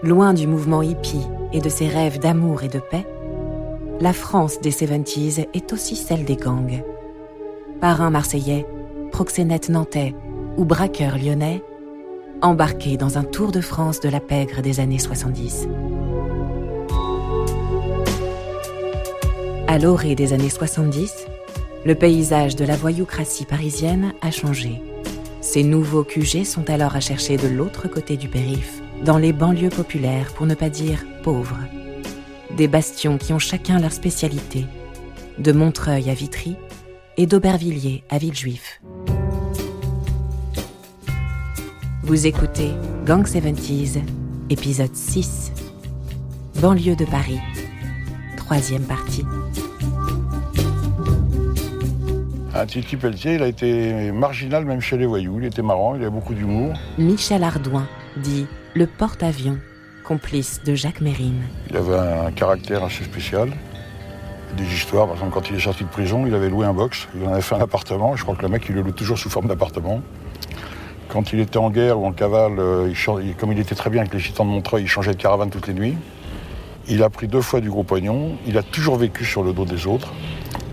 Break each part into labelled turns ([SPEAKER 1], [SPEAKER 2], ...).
[SPEAKER 1] Loin du mouvement hippie et de ses rêves d'amour et de paix, la France des 70s est aussi celle des gangs. Parrains marseillais, proxénètes nantais ou braqueurs lyonnais, embarqués dans un tour de France de la pègre des années 70. À l'orée des années 70, le paysage de la voyoucratie parisienne a changé. Ces nouveaux QG sont alors à chercher de l'autre côté du périph', dans les banlieues populaires, pour ne pas dire pauvres. Des bastions qui ont chacun leur spécialité, de Montreuil à Vitry et d'Aubervilliers à Villejuif. Vous écoutez Gang 70s, épisode 6, banlieue de Paris, 3e partie.
[SPEAKER 2] Titi Pelletier, il a été marginal même chez les voyous. Il était marrant, il avait beaucoup d'humour.
[SPEAKER 1] Michel Ardouin, dit le porte-avions, complice de Jacques Mérine.
[SPEAKER 2] Il avait un caractère assez spécial. Des histoires, par exemple, quand il est sorti de prison, il avait loué un box. Il en avait fait un appartement. Je crois que le mec, il le loue toujours sous forme d'appartement. Quand il était en guerre ou en cavale, comme il était très bien avec les gitans de Montreuil, il changeait de caravane toutes les nuits. Il a pris 2 fois du gros pognon. Il a toujours vécu sur le dos des autres.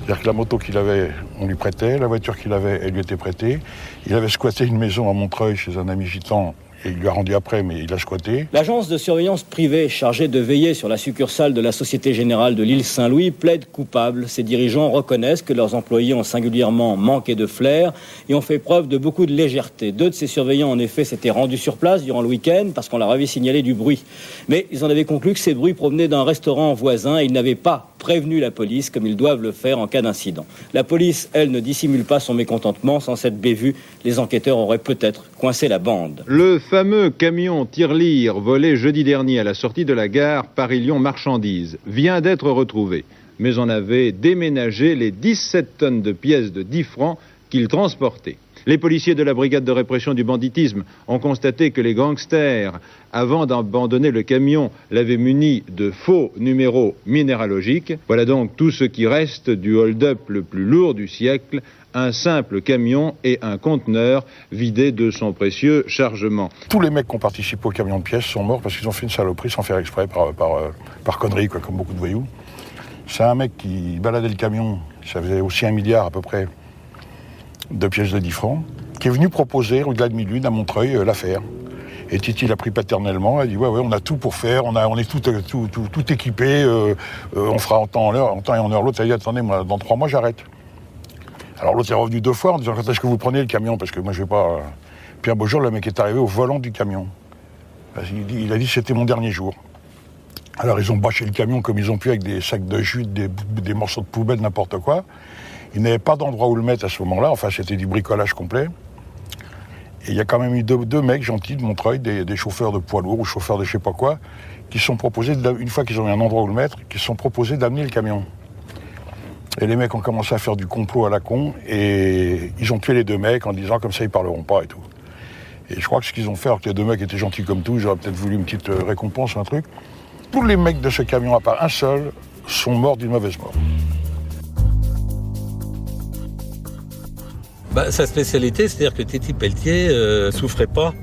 [SPEAKER 2] C'est-à-dire que la moto qu'il avait, on lui prêtait, la voiture qu'il avait, elle lui était prêtée. Il avait squatté une maison à Montreuil chez un ami gitan, et il lui a rendu après, mais il a squatté.
[SPEAKER 3] L'agence de surveillance privée chargée de veiller sur la succursale de la Société Générale de l'île Saint-Louis plaide coupable. Ses dirigeants reconnaissent que leurs employés ont singulièrement manqué de flair et ont fait preuve de beaucoup de légèreté. 2 de ces surveillants, en effet, s'étaient rendus sur place durant le week-end parce qu'on leur avait signalé du bruit. Mais ils en avaient conclu que ces bruits provenaient d'un restaurant voisin et ils n'avaient pas prévenu la police comme ils doivent le faire en cas d'incident. La police, elle, ne dissimule pas son mécontentement. Sans cette bévue, les enquêteurs auraient peut-être coincé la bande.
[SPEAKER 4] Le fameux camion tirelire volé jeudi dernier à la sortie de la gare Paris-Lyon Marchandises vient d'être retrouvé. Mais on avait déménagé les 17 tonnes de pièces de 10 francs qu'il transportait. Les policiers de la brigade de répression du banditisme ont constaté que les gangsters, avant d'abandonner le camion, l'avaient muni de faux numéros minéralogiques. Voilà donc tout ce qui reste du hold-up le plus lourd du siècle, un simple camion et un conteneur vidé de son précieux chargement.
[SPEAKER 2] Tous les mecs qui ont participé au camion de pièces sont morts parce qu'ils ont fait une saloperie sans faire exprès, par connerie, quoi, comme beaucoup de voyous. C'est un mec qui baladait le camion, ça faisait aussi 1 milliard à peu près de pièces de 10 francs, qui est venu proposer, au-delà de Mille-Lune, à Montreuil, l'affaire. Et Titi l'a pris paternellement, elle a dit ouais, on a tout pour faire, on est tout équipé, on fera en temps et en heure. L'autre a dit attendez, moi, dans 3 mois j'arrête. Alors l'autre est revenu 2 fois en disant quand est-ce que vous prenez le camion, parce que moi je vais pas. Puis un beau jour, le mec est arrivé au volant du camion. Il a dit c'était mon dernier jour. Alors ils ont bâché le camion comme ils ont pu avec des sacs de jus, des morceaux de poubelle, n'importe quoi. Ils n'avaient pas d'endroit où le mettre à ce moment-là, enfin c'était du bricolage complet. Et il y a quand même eu 2 mecs gentils de Montreuil, des chauffeurs de poids lourds ou chauffeurs de je sais pas quoi, qui sont proposés, une fois qu'ils ont eu un endroit où le mettre, qui sont proposés d'amener le camion. Et les mecs ont commencé à faire du complot à la con, et ils ont tué les 2 mecs en disant comme ça ils parleront pas et tout. Et je crois que ce qu'ils ont fait, alors que les 2 mecs étaient gentils comme tout, j'aurais peut-être voulu une petite récompense ou un truc. Tous les mecs de ce camion, à part un seul, sont morts d'une mauvaise mort.
[SPEAKER 5] Sa spécialité, c'est-à-dire que Titi Pelletier souffrait pas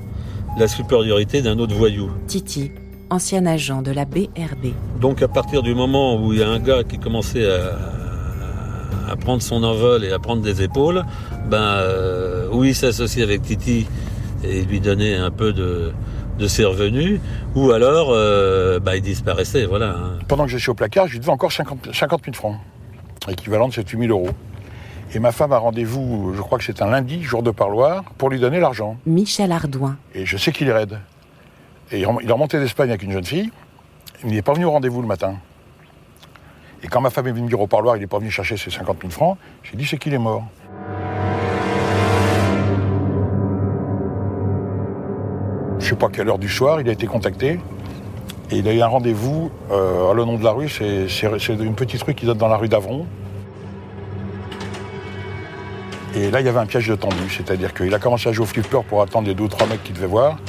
[SPEAKER 5] de la supériorité d'un autre voyou.
[SPEAKER 1] Titi, ancien agent de la BRB.
[SPEAKER 5] Donc à partir du moment où il y a un gars qui commençait à prendre son envol et à prendre des épaules, où il s'associe avec Titi et lui donnait un peu de ses revenus, ou alors il disparaissait, voilà.
[SPEAKER 2] Pendant que je suis au placard, je lui devais encore 50 000 francs, équivalent de 7 000 euros. Et ma femme a rendez-vous, je crois que c'est un lundi, jour de parloir, pour lui donner l'argent.
[SPEAKER 1] Michel Ardouin.
[SPEAKER 2] Et je sais qu'il est raide. Et il est remonté d'Espagne avec une jeune fille, il n'est pas venu au rendez-vous le matin. Et quand ma femme est venue me dire au parloir, il n'est pas venu chercher ses 50 000 francs, j'ai dit c'est qu'il est mort. Je ne sais pas quelle heure du soir, il a été contacté. Et il a eu un rendez-vous à le nom de la rue, c'est une petite rue qui donne dans la rue d'Avron. Et là, il y avait un piège de tendu, c'est-à-dire qu'il a commencé à jouer au flipper pour attendre les 2 ou 3 mecs qu'il devait voir.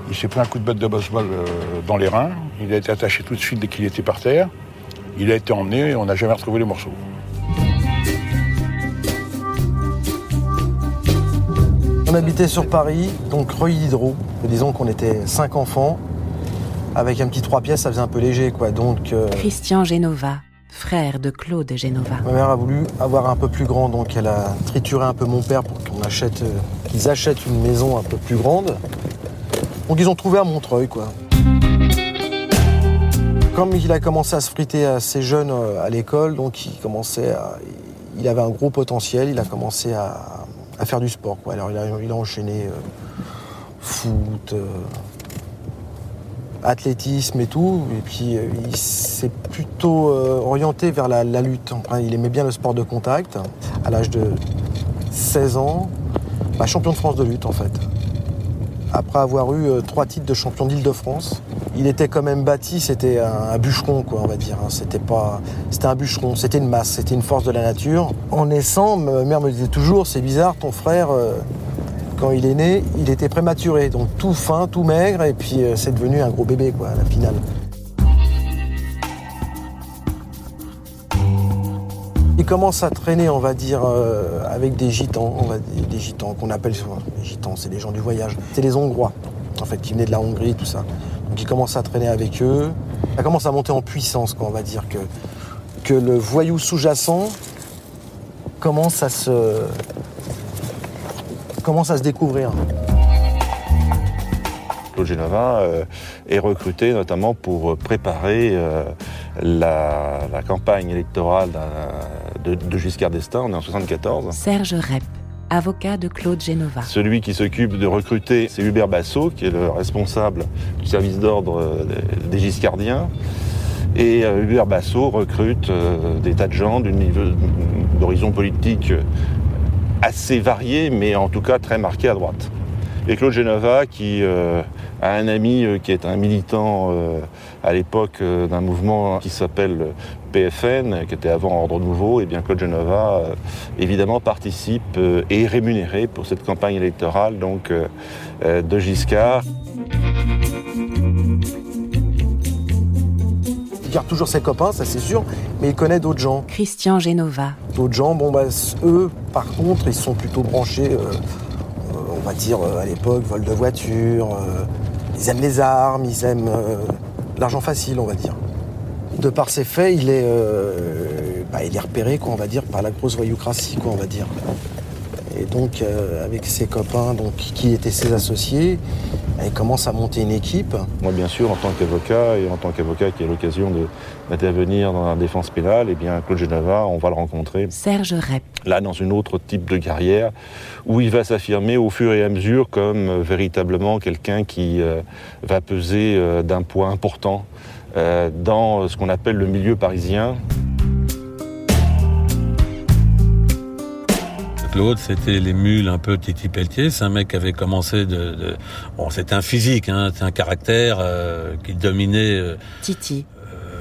[SPEAKER 2] Il s'est pris un coup de batte de baseball dans les reins. Il a été attaché tout de suite dès qu'il était par terre. Il a été emmené et on n'a jamais retrouvé les morceaux.
[SPEAKER 6] On habitait sur Paris, donc Reuilly Diderot. Disons qu'on était 5 enfants. Avec un petit 3 pièces, ça faisait un peu léger, quoi. Donc,
[SPEAKER 1] Christian Genova, frère de Claude Genova.
[SPEAKER 6] ma mère a voulu avoir un peu plus grand, donc elle a trituré un peu mon père pour qu'ils achètent une maison un peu plus grande. Donc ils ont trouvé à Montreuil, quoi. Comme il a commencé à se friter assez jeune à l'école, donc il avait un gros potentiel, il a commencé à faire du sport, quoi. Alors il a enchaîné foot, athlétisme et tout, et puis il s'est plutôt orienté vers la lutte. Enfin, il aimait bien le sport de contact. À l'âge de 16 ans, champion de France de lutte en fait. Après avoir eu 3 titres de champion d'Île-de-France, il était quand même bâti, c'était un bûcheron, quoi, on va dire. C'était un bûcheron, c'était une masse, c'était une force de la nature. En naissant, ma mère me disait toujours, c'est bizarre, ton frère, quand il est né, il était prématuré, donc tout fin, tout maigre, et puis c'est devenu un gros bébé, quoi, à la finale. Il commence à traîner, on va dire, avec des gitans, des gitans qu'on appelle les gitans, c'est les gens du voyage. C'est les Hongrois, en fait, qui venaient de la Hongrie, tout ça. Donc il commence à traîner avec eux. Ça commence à monter en puissance, quoi, on va dire, que le voyou sous-jacent commence à se découvrir.
[SPEAKER 7] Claude Genova est recruté notamment pour préparer la campagne électorale de Giscard d'Estaing, on est en 1974.
[SPEAKER 1] Serge Rep, avocat de Claude Genova.
[SPEAKER 7] Celui qui s'occupe de recruter, c'est Hubert Bassot, qui est le responsable du service d'ordre des Giscardiens. Et Hubert Bassot recrute des tas de gens d'horizons politiques assez variés, mais en tout cas très marqués à droite. Et Claude Genova, qui a un ami qui est un militant à l'époque d'un mouvement qui s'appelle PFN, qui était avant Ordre Nouveau, et bien Claude Genova, évidemment, participe et est rémunéré pour cette campagne électorale donc, de Giscard.
[SPEAKER 6] Il garde toujours ses copains, ça c'est sûr, mais il connaît d'autres gens.
[SPEAKER 1] Christian Genova.
[SPEAKER 6] D'autres gens, eux, par contre, ils sont plutôt branchés, on va dire, à l'époque, vol de voiture, ils aiment les armes, ils aiment l'argent facile, on va dire. De par ses faits, il est repéré, quoi, on va dire, par la grosse voyoucratie, quoi, on va dire. Et donc, avec ses copains, donc, qui étaient ses associés, il commence à monter une équipe.
[SPEAKER 7] Moi, bien sûr, en tant qu'avocat, et en tant qu'avocat qui a l'occasion d'intervenir dans la défense pénale, eh bien, Claude Genova, on va le rencontrer.
[SPEAKER 1] Serge Rep.
[SPEAKER 7] Là, dans une autre type de carrière, où il va s'affirmer au fur et à mesure comme véritablement quelqu'un qui va peser d'un poids important dans ce qu'on appelle le milieu parisien.
[SPEAKER 5] Claude, c'était les mules un peu Titi Pelletier. C'est un mec qui avait commencé Bon, c'était un physique, hein, c'est un caractère qui dominait.
[SPEAKER 1] Titi.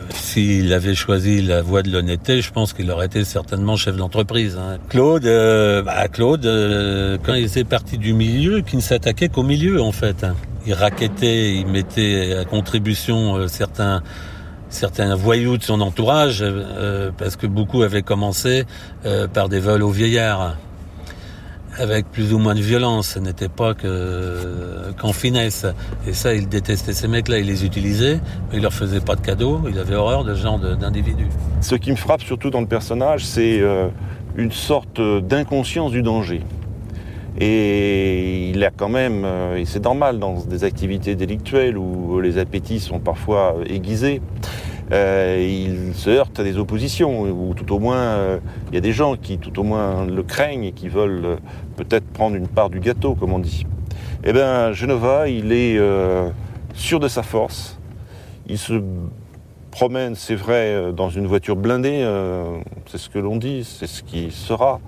[SPEAKER 5] S'il avait choisi la voie de l'honnêteté, je pense qu'il aurait été certainement chef d'entreprise. Hein. Claude, quand il était parti du milieu, qui ne s'attaquait qu'au milieu, en fait. Hein. Il rackettait, il mettait à contribution certains voyous de son entourage, parce que beaucoup avaient commencé par des vols aux vieillards, avec plus ou moins de violence. Ce n'était pas qu'en finesse. Et ça, il détestait ces mecs-là, il les utilisait, mais il leur faisait pas de cadeaux, il avait horreur de ce genre d'individus.
[SPEAKER 7] Ce qui me frappe surtout dans le personnage, c'est une sorte d'inconscience du danger. Et il a quand même, et c'est normal dans des activités délictuelles où les appétits sont parfois aiguisés, il se heurte à des oppositions, ou tout au moins, il y a des gens qui tout au moins le craignent et qui veulent peut-être prendre une part du gâteau, comme on dit. Eh bien, Genova, il est sûr de sa force. Il se promène, c'est vrai, dans une voiture blindée, c'est ce que l'on dit, c'est ce qui sera.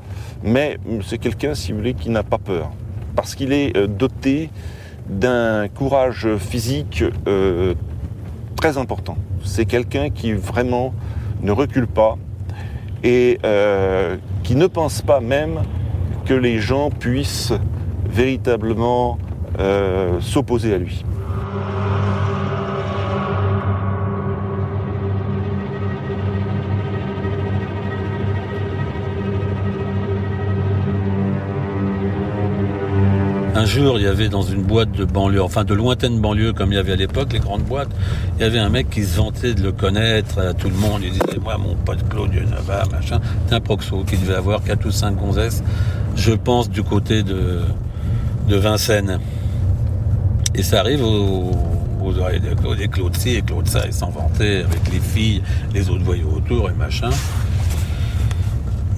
[SPEAKER 7] Mais c'est quelqu'un, si vous voulez, qui n'a pas peur. Parce qu'il est doté d'un courage physique très important. C'est quelqu'un qui vraiment ne recule pas et qui ne pense pas même que les gens puissent véritablement s'opposer à lui.
[SPEAKER 5] Un jour, il y avait dans une boîte de banlieue, enfin de lointaine banlieue comme il y avait à l'époque, les grandes boîtes, il y avait un mec qui se vantait de le connaître à tout le monde. Il disait, moi, mon pote Claude Genova, machin. C'est un proxo qui devait avoir 4 ou 5 gonzesses, je pense, du côté de Vincennes. Et ça arrive aux oreilles de Claude, et Claude ci et Claude ça, il s'en vantait avec les filles, les autres voyous autour et machin.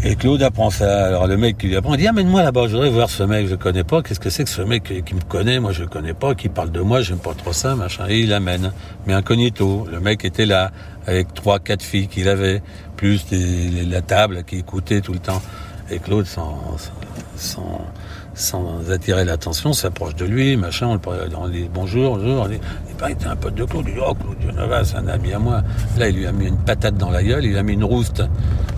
[SPEAKER 5] Et Claude apprend ça. Alors le mec qui lui apprend, il dit, amène-moi là-bas, je voudrais voir ce mec, je connais pas, qu'est-ce que c'est que ce mec qui me connaît, moi je le connais pas, qui parle de moi, j'aime pas trop ça, machin. Et il l'amène. Mais incognito, le mec était là, avec 3-4 filles qu'il avait, plus la table qui écoutait tout le temps. Et Claude, sans attirer l'attention, s'approche de lui, machin, on dit bonjour, il paraît que t'es un pote de Claude, il dit, oh Claude Genova, c'est un ami à moi. Là, il lui a mis une patate dans la gueule, il a mis une rouste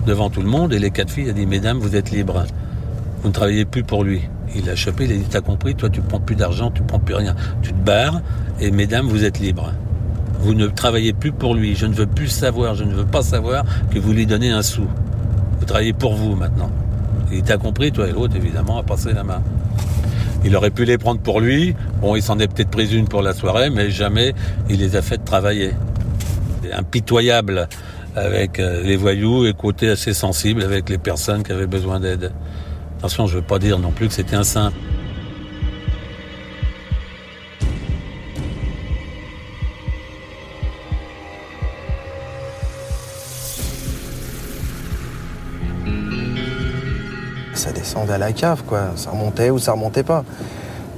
[SPEAKER 5] devant tout le monde, et les 4 filles, il a dit, mesdames, vous êtes libres, vous ne travaillez plus pour lui. Il l'a chopé, il a dit, t'as compris, toi tu prends plus d'argent, tu prends plus rien, tu te barres, et mesdames, vous êtes libres. Vous ne travaillez plus pour lui, je ne veux plus savoir, je ne veux pas savoir que vous lui donnez un sou. Vous travaillez pour vous maintenant. Il t'a compris, toi, et l'autre, évidemment, a passé la main. Il aurait pu les prendre pour lui. Bon, il s'en est peut-être pris une pour la soirée, mais jamais il les a fait travailler. Impitoyable avec les voyous et côté assez sensible avec les personnes qui avaient besoin d'aide. Attention, je ne veux pas dire non plus que c'était un saint.
[SPEAKER 6] Ça descendait à la cave, quoi. Ça remontait ou ça remontait pas.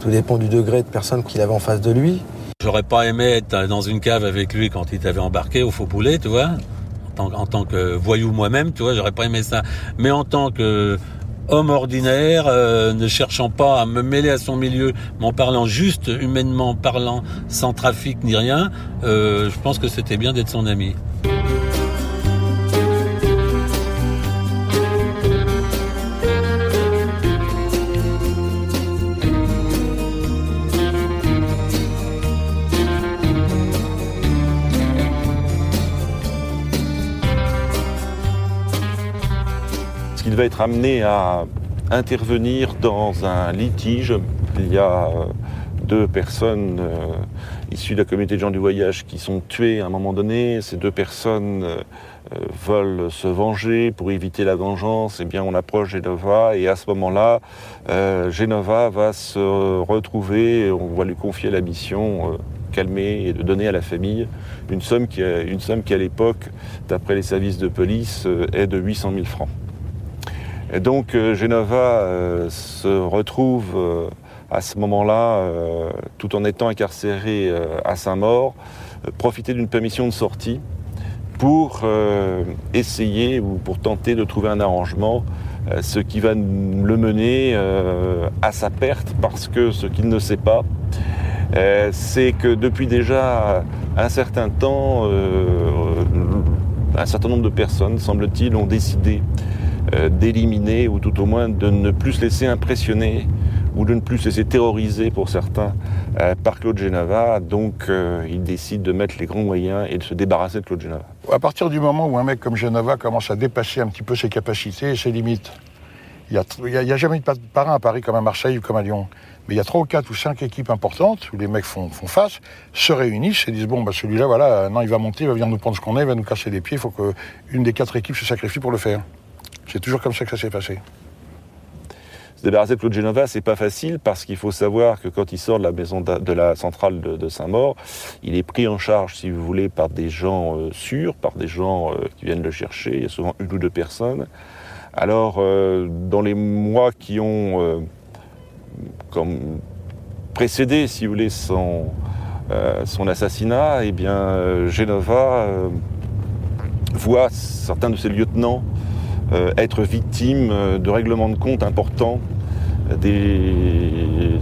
[SPEAKER 6] Tout dépend du degré de personne qu'il avait en face de lui.
[SPEAKER 5] J'aurais pas aimé être dans une cave avec lui quand il t'avait embarqué au Faux Poulet, tu vois. En tant que voyou moi-même, tu vois, j'aurais pas aimé ça. Mais en tant que homme ordinaire, ne cherchant pas à me mêler à son milieu, mais en parlant juste, humainement parlant, sans trafic ni rien, je pense que c'était bien d'être son ami.
[SPEAKER 7] Il va être amené à intervenir dans un litige. Il y a 2 personnes issues de la communauté de gens du voyage qui sont tuées à un moment donné. Ces 2 personnes veulent se venger pour éviter la vengeance. Eh bien, on approche Genova et à ce moment-là, Genova va se retrouver, on va lui confier la mission calmer et de donner à la famille une somme qui à l'époque, d'après les services de police, est de 800 000 francs. Et donc Genova se retrouve à ce moment-là, tout en étant incarcéré à Saint-Maur, profiter d'une permission de sortie pour essayer ou pour tenter de trouver un arrangement, ce qui va le mener à sa perte, parce que ce qu'il ne sait pas, c'est que depuis déjà un certain temps, un certain nombre de personnes, semble-t-il, ont décidé d'éliminer, ou tout au moins de ne plus se laisser impressionner, ou de ne plus se laisser terroriser pour certains par Claude Genova. Donc il décide de mettre les grands moyens et de se débarrasser de Claude Genova.
[SPEAKER 2] À partir du moment où un mec comme Genova commence à dépasser un petit peu ses capacités et ses limites, il n'y a jamais de parrain à Paris comme à Marseille ou comme à Lyon. Mais il y a 3 ou 4 ou 5 équipes importantes où les mecs font face, se réunissent et disent bon, bah celui-là, voilà, non, il va monter, il va venir nous prendre ce qu'on est, il va nous casser les pieds, il faut qu'une des 4 équipes se sacrifie pour le faire. C'est toujours comme ça que ça s'est passé.
[SPEAKER 7] Se débarrasser de Claude Genova, c'est pas facile parce qu'il faut savoir que quand il sort de la maison de la centrale de Saint-Maur, il est pris en charge, si vous voulez, par des gens sûrs, par des gens qui viennent le chercher. Il y a souvent 1 ou 2 personnes. Alors, dans les mois qui ont comme précédé, si vous voulez, son assassinat, eh bien, Genova voit certains de ses lieutenants être victimes de règlements de compte importants.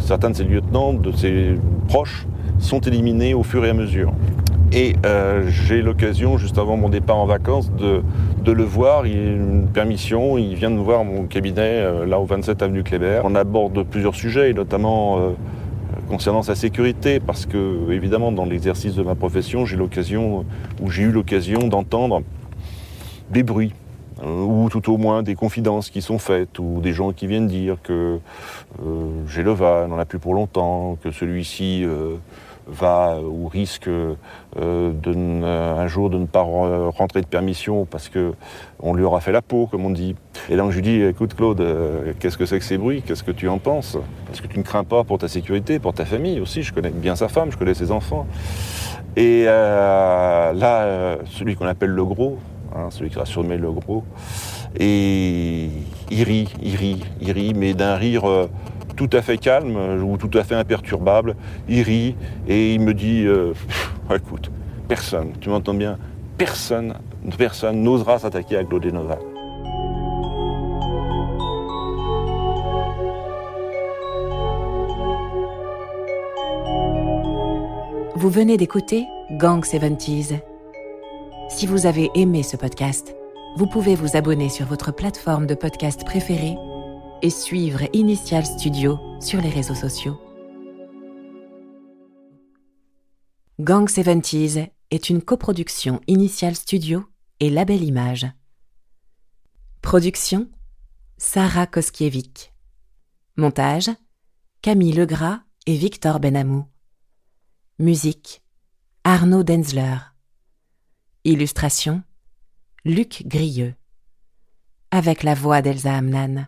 [SPEAKER 7] Certains de ses lieutenants, de ses proches, sont éliminés au fur et à mesure. Et j'ai l'occasion, juste avant mon départ en vacances, de le voir. Il a une permission, il vient de nous voir à mon cabinet, là au 27 avenue Kléber. On aborde plusieurs sujets, notamment concernant sa sécurité, parce que, évidemment, dans l'exercice de ma profession, j'ai eu l'occasion d'entendre des bruits ou tout au moins des confidences qui sont faites, ou des gens qui viennent dire que Gelova n'en a plus pour longtemps, que celui-ci va ou risque un jour de ne pas rentrer de permission parce qu'on lui aura fait la peau, comme on dit. Et donc je lui dis, écoute Claude, qu'est-ce que c'est que ces bruits? Qu'est-ce que tu en penses? Parce que tu ne crains pas pour ta sécurité, pour ta famille aussi. Je connais bien sa femme, je connais ses enfants. Et là, celui qu'on appelle le gros, celui qui sera surnommé le gros, et il rit, mais d'un rire tout à fait calme ou tout à fait imperturbable. Il rit et il me dit écoute, personne, tu m'entends bien, personne n'osera s'attaquer à Claude Genova.
[SPEAKER 1] Vous venez d'écouter Gang 70s. Si vous avez aimé ce podcast, vous pouvez vous abonner sur votre plateforme de podcast préférée et suivre Initial Studio sur les réseaux sociaux. Gang 70s est une coproduction Initial Studio et Label Image. Production Sarah Koskiewicz. Montage Camille Legras et Victor Benamou. Musique Arnaud Denzler. Illustration Luc Grieux. Avec la voix d'Elsa Hamnan.